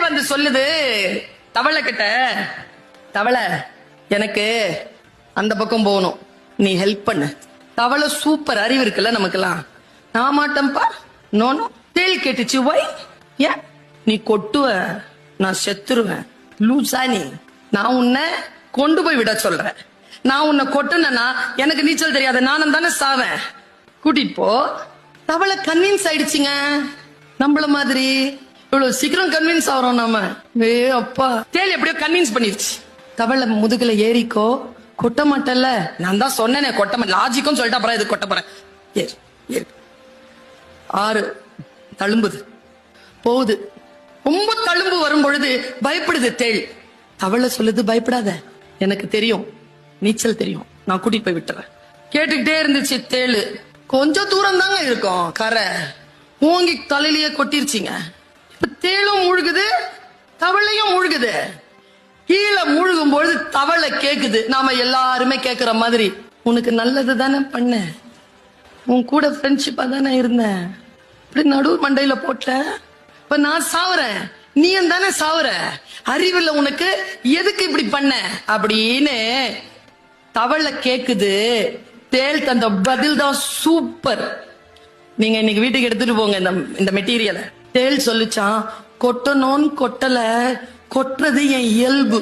வந்து சொல்லுது தவளை கிட்ட, தவளை எனக்கு அந்த பக்கம் போகணும், நீ ஹெல்ப் பண்ணு. தவளை சூப்பர் அறிவு இருக்குல்ல நமக்கெல்லாம். நான் மாட்டேன்பா. நோனோ. தேள் கேட்டுச்சு, வை? ஏன்? நீ கொட்டுவ, நான் செத்துருவேன். லூசா நீ? நான் உன்னை கொண்டு போய் விட சொல்றேன். நான் உன்னை கொட்டுனா எனக்கு நீச்சல் தெரியாது, நானும் தானே சாவேன். கூட்டிட்டு போ. தவளை கன்வின்ஸ் ஆயிடுச்சுங்க. நம்மள மாதிரி இவ்வளவு சீக்கிரம் கன்வின்ஸ் ஆகிறோம் நாம. அப்பா, தேள் எப்படியோ கன்வின்ஸ் பண்ணிருச்சு. தவளை முதுகுல ஏறிக்கோ, கொட்ட மாட்டல. நான் தான் சொன்னேனே கொட்ட மாட்டேன். லாஜிக்கும் சொல்லிட்டு அப்புறம் இது கொட்ட போறேன். ஏறு ஏறு. 6 தழும்புது போகுது. ரொம்ப தழும்பு வரும் பொழுது பயப்படுது தேள். தவளை சொல்லுது, பயப்படாத, எனக்கு தெரியும், நீச்சல் தெரியும், நான் கூட்டிட்டு போய் விட்டுறேன். கேட்டுக்கிட்டே இருந்துச்சு தேளு. கொஞ்சம் தூரம் தாங்க இருக்கும் கரை. ஓங்கி தலையிலேயே கொட்டிருச்சிங்க. இப்ப தேளும் முழுகுது, தவளையும் முழுகுது. கீழே முழுகும் பொழுது தவளை கேக்குது, நாம எல்லாருமே கேக்குற மாதிரி, உனக்கு நல்லது தானே பண்ண, உன் கூட ஃப்ரெண்ட்ஷிப்பா தானே இருந்தேன், இப்படி நடு மண்டையில போட்ட, இப்ப நான் சாவுறேன், நீ தானே சாவுற, அறிவில்ல உனக்கு, எதுக்கு இப்படி பண்ண அப்படின்னு தவளை கேக்குது. தேள் தந்த பதில் தான் சூப்பர். நீங்க இன்னைக்கு வீட்டுக்கு எடுத்துட்டு போங்க இந்த மெட்டீரியலை. தேள் சொல்லிச்சான், கொட்டணும்னு கொட்டல, கொட்டுறது என் இயல்பு.